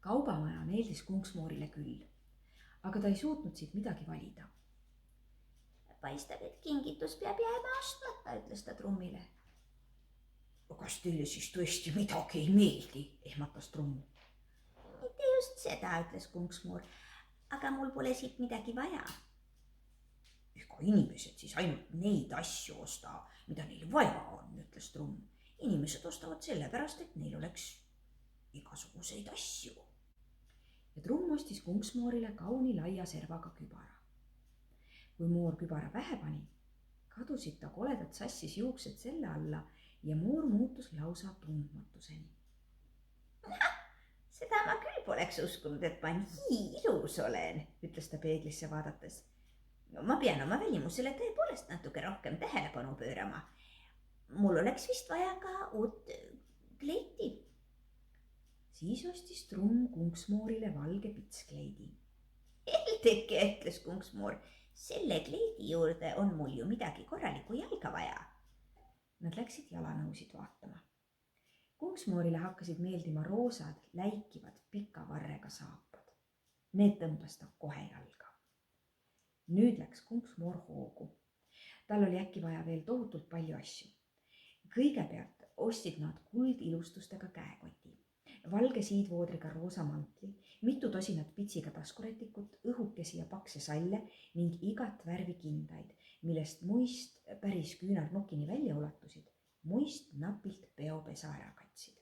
Kaubamaja meeldis Kunksmoorile küll, aga ta ei suutnud siit midagi valida. Paistab, et kingitus peab jääma ostmata, ütles ta trummile. Kas teile siis tõesti midagi ei meeldi, ehmatas trumm. Mitte just seda, ütles Kunksmoor, aga mul pole siit midagi vaja. Ega inimesed siis ainult neid asju osta, mida neil vaja on, ütles trumm. Inimesed ostavad sellepärast, et neil oleks igasuguseid asju. Ja trumm ostis Kunksmoorile kauni laia servaga kübara. Kui Moor kübara pähe pani, kadusid ta koledad sassis juuksed selle alla ja Moor muutus lausa tundmatuseni. Seda ma küll poleks uskunud, et ma nii ilus olen, ütles ta peeglisse vaadates. Ma pean oma välimusele tõepoolest natuke rohkem tähelepanu pöörama. Mul oleks vist vaja ka uut kleiti. Siis ostis trumm Kunksmoorile valge pitskleidi. Heldeke, ütles Kunksmoor. Selle kleidi juurde on mul ju midagi korralikku jalga vaja. Nad läksid jalanõusid vaatama. Kunksmoorile hakkasid meeldima roosad, läikivad, pika varrega saapad. Need tõmbas ta kohe jalga. Nüüd läks Kunksmoor hoogu. Tal oli äkki vaja veel tohutult palju asju. Kõigepealt ostsid nad kuldilustustega käekoti, valge siidvoodriga roosa mantli, mitu tosinat pitsiga taskurätikut, õhukesi ja pakse salle ning igat värvi kindaid, millest muist päris küünarnukini välja ulatusid, muist napilt peopesa ära katsid.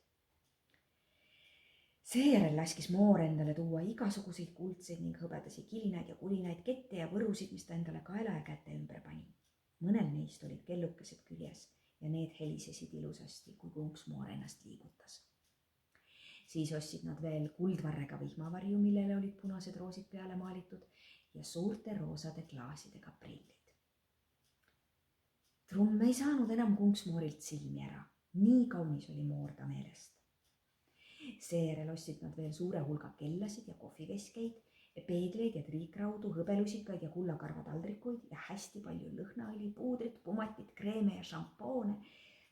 Seejärel laskis Moor endale tuua igasuguseid kuldseid ning hõbedasi kilinaid ja kulinaid, kette ja võrusid, mis ta endale kaela ja käte ümber pani. Mõnel neist olid kellukesed küljes ja need helisesid ilusasti, kui Kunksmoor ennast liigutas. Siis ostsid nad veel kuldvarrega vihmavarju, millele olid punased roosid peale maalitud ja suurte roosade klaasidega prillid. Trumm ei saanud enam Kunksmoorilt silmi ära, nii kaunis oli Moor ta meelest. Seejärel ostsid nad veel suure hulga kellasid ja kohvikeskeid, peegleid ja triikraudu, hõbelusikaid ja kullakarvataldrikuid ja hästi palju lõhnaõli, puudrit, pumatit, kreeme ja šampoone,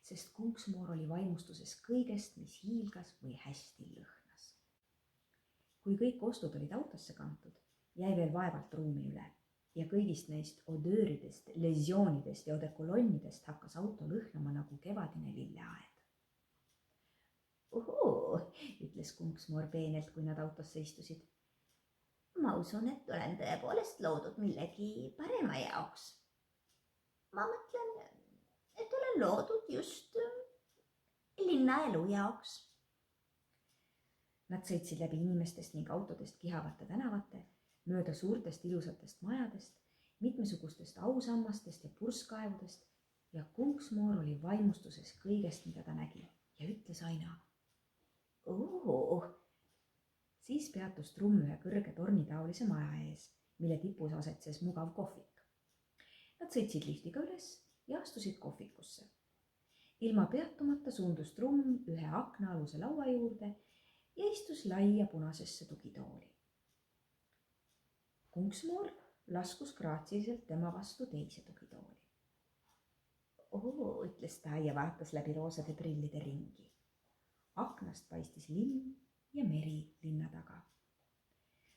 sest Kunksmoor oli vaimustuses kõigest, mis hiilgas või hästi lõhnas. Kui kõik ostud olid autosse kantud, jäi veel vaevalt ruumi üle ja kõigist neist odööridest, lesioonidest ja odekolonnidest hakkas auto lõhnama nagu kevadine lilleaed. Ütles Kunksmoor peenelt, kui nad autosse istusid. Ma usun, et olen tõepoolest loodud millegi parema jaoks. Ma mõtlen, et olen loodud just linnaelu jaoks. Nad sõitsid läbi inimestest ning autodest kihavate tänavate, mööda suurtest ilusatest majadest, mitmesugustest ausammastest ja purskkaevudest ja Kunksmoor oli vaimustuses kõigest, mida ta nägi ja ütles aina. Siis peatus trumm ühe kõrge tornitaolise maja ees, mille tipus asetses mugav kohvik. Nad sõitsid liftiga üles ja astusid kohvikusse. Ilma peatumata suundus trumm ühe aknaaluse laua juurde ja istus laia punasesse tugitooli. Kunksmoor laskus graatsiliselt tema vastu teise tugitooli. Ütles ta ja vaatas läbi roosade prillide ringi. Aknast paistis linn ja meri linna taga.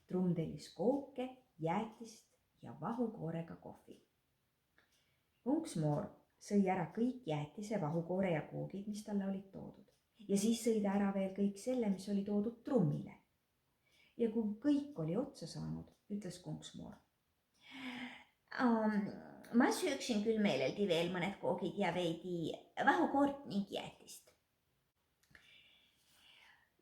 Trumm tellis kooke, jäätist ja vahukoorega kohvi. Kunksmoor sõi ära kõik jäätise, vahukoore ja koogid, mis talle olid toodud. Ja siis sõi ta ära veel kõik selle, mis oli toodud trummile. Ja kui kõik oli otsa saanud, ütles Kunksmoor. Ma sööksin küll meeleldi veel mõned koogid ja veidi vahukoort ning jäätist.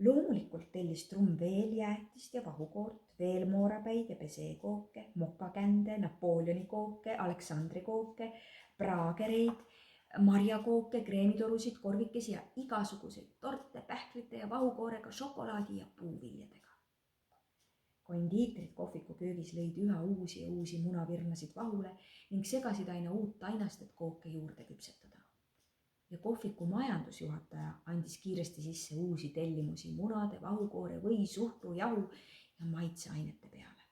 Loomulikult tellis trumm veel jäätist ja vahukoort, veel moorapäid ja peseekooke, mokakände, Napoleoni kooke, Aleksandri kooke, praagereid, marjakooke, kreemitorusid, korvikesi ja igasuguseid torte, pähklite ja vahukoorega, šokolaadi ja puuviljadega. Kondiitrid kohviku köögis lõid üha uusi ja uusi munavirnasid vahule ning segasid aina uut tainast, et kooke juurde küpsetada. Ja kohviku majandusjuhataja andis kiiresti sisse uusi tellimusi munade, vahukoore või suhkru, jahu ja maitseainete peale.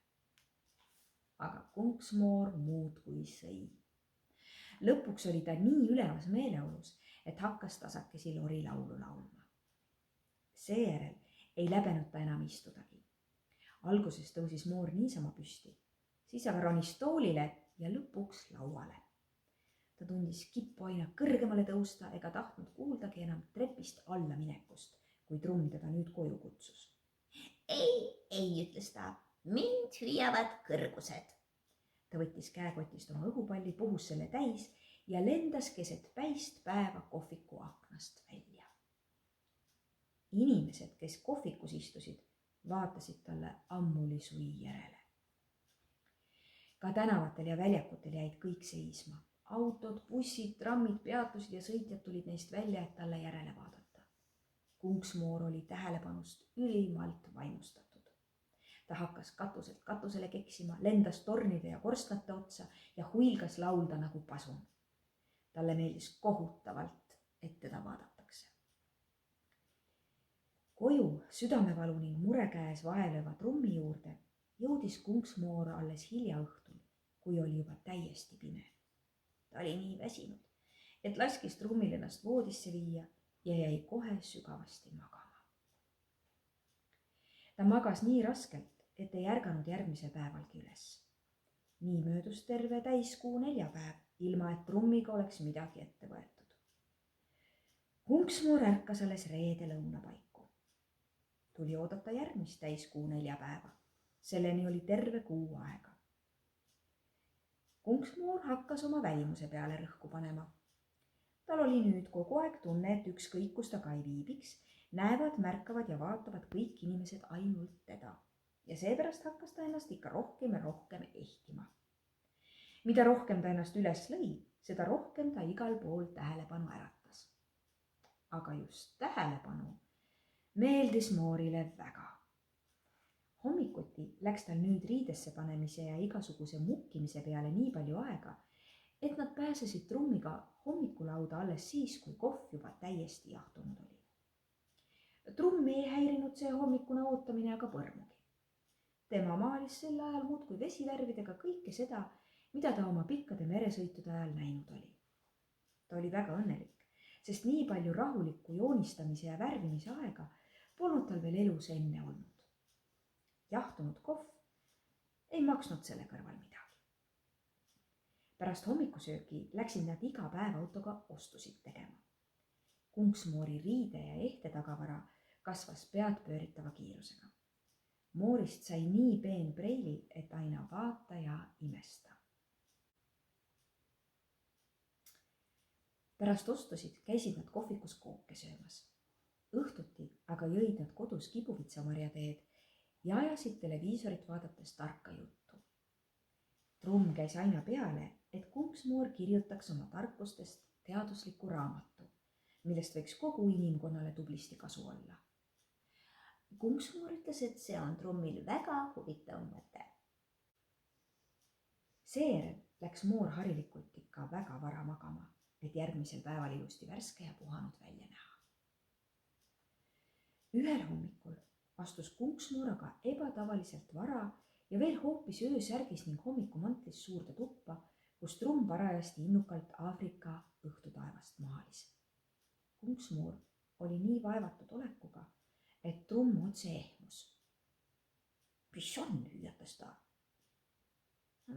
Aga Kunksmoor muudkui sõi. Lõpuks oli ta nii ülevas meeleolus, et hakkas tasakesi lorilaulu laulma. Seejärel ei läbenud ta enam istudagi. alguses tõusis Moor niisama püsti, siis aga ronis toolile ja lõpuks lauale. Ta tundis kippu aina kõrgemale tõusta ega tahtnud kuuldagi enam trepist alla minekust, kui trumm teda nüüd koju kutsus. ei, ütles ta, mind hüüavad kõrgused. Ta võttis käekotist oma õhupalli, puhus selle täis ja lendas keset päist päeva kohviku aknast välja. Inimesed, kes kohvikus istusid, vaatasid talle ammuli sui järele. Ka tänavatel ja väljakutel jäid kõik seisma. Autod, bussid, trammid peatusid ja sõitjad tulid neist välja, et talle järele vaadata. Kunksmoor oli tähelepanust ülimalt vaimustatud. Ta hakkas katuselt katusele keksima, lendas tornide ja korstnate otsa ja huilgas laulda nagu pasun. Talle meeldis kohutavalt, et teda vaadatakse. Koju südamevalu ning mure käes vahelööva trummi juurde jõudis Kunksmoor alles hilja õhtul, kui oli juba täiesti pime. Ta oli nii väsinud, et laskis trummil ennast voodisse viia ja jäi kohe sügavasti magama. Ta magas nii raskelt, et ei ärganud järgmisel päevalgi üles. Nii möödus terve täiskuu neljapäev, ilma et trummiga oleks midagi ette võetud. Kunksmoor ärkas alles reede lõunapaiku. Tuli oodata järgmist täiskuu neljapäeva. Selleni oli terve kuu aega. Kunksmoor hakkas oma välimuse peale rõhku panema. Tal oli nüüd kogu aeg tunne, et ükskõik kus ta ka ei viibiks, näevad, märkavad ja vaatavad kõik inimesed ainult teda. Ja seepärast hakkas ta ennast ikka rohkem ja rohkem ehtima. Mida rohkem ta ennast üles lõi, seda rohkem ta igal pool tähelepanu äratas. Aga just tähelepanu meeldis Moorile väga. Hommikuti läks tal nüüd riidesse panemise ja igasuguse mukkimise peale nii palju aega, et nad pääsesid trummiga hommikulauda alles siis, kui kohv juba täiesti jahtunud oli. Trummi ei häirinud see hommikune ootamine aga põrmugi. Tema maalis sel ajal muudkui vesivärvidega kõike seda, mida ta oma pikkade meresõitude ajal näinud oli. Ta oli väga õnnelik, sest nii palju rahulikku joonistamise ja värvimise aega polnud tal veel elus enne olnud. Jahtunud kohv ei maksnud selle kõrval midagi. Pärast hommikusööki läksid nad iga päev autoga ostusid tegema. Kunksmoori riide ja ehte tagavara kasvas pead pööritava kiirusega. Moorist sai nii peen preili, et aina vaata ja imesta. Pärast ostusid käisid nad kohvikus kooke söömas. Õhtuti aga jõid nad kodus kibuvitsamarjateed ja ajasid televiisorit vaadates tarka juttu. Trumm käis aina peale, et Kunksmoor kirjutaks oma tarkustest teadusliku raamatu, millest võiks kogu inimkonnale tublisti kasu olla. Kunksmoor ütles, et see on trummil väga huvitav mõte. Seejärel läks Moor harilikult ikka väga vara magama, et järgmisel päeval ilusti värske ja puhanud välja näha. Ühel hommikul astus Kunksmoor aga ebatavaliselt vara ja veel hoopis öösärgis ning hommikumantlis suurde tuppa, kus trumm parajasti innukalt Aafrika õhtutaevast maalis. Kunksmoor oli nii vaevatud olekuga, et trumm otse ehmus. Mis on, hüüatas ta.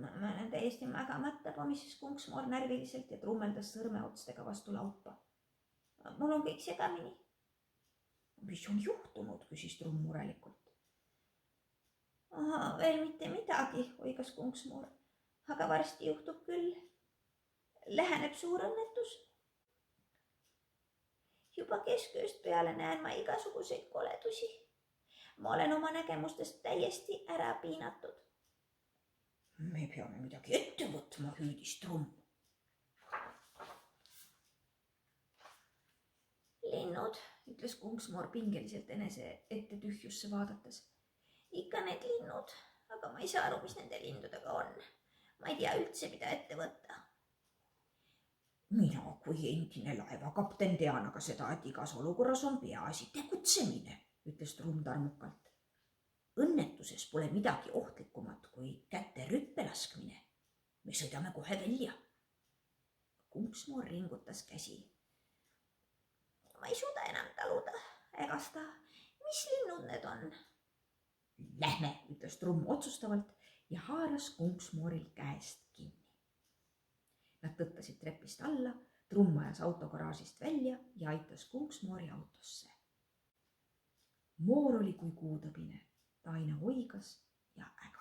Ma olen täiesti magamata, pomises Kunksmoor närviliselt ja trummeldas sõrmeotstega vastu laupa. Mul on kõik segamini. Mis on juhtunud, küsis trumm murelikult. Veel mitte midagi, oigas Kunksmoor, aga varsti juhtub küll. Läheneb suur õnnetus. Juba keskööst peale näen ma igasuguseid koledusi. Ma olen oma nägemustest täiesti ära piinatud. Me peame midagi ette võtma, hüüdis trumm. Linnud, ütles Kunksmoor pingeliselt enese ette tühjusse vaadates. Ikka need linnud, aga ma ei saa aru, mis nende lindudega on. Ma ei tea üldse, mida ette võtta. Mina kui endine laevakapten tean aga seda, et igas olukorras on peaasi tegutsemine, ütles trumm tarmukalt. Õnnetuses pole midagi ohtlikumat kui käte rüppe laskmine. Me sõidame kohe välja. Kunksmoor ringutas käsi. Ma ei suuda enam taluda, ägas ta. Mis linnud need on? Lähme, ütles trumm otsustavalt ja haaras Kunksmooril käest kinni. Nad tõttasid trepist alla, trumm ajas auto garaažist välja ja aitas Kunksmoori autosse. Moor oli kui kuutõbine, ta aina oigas ja ägas.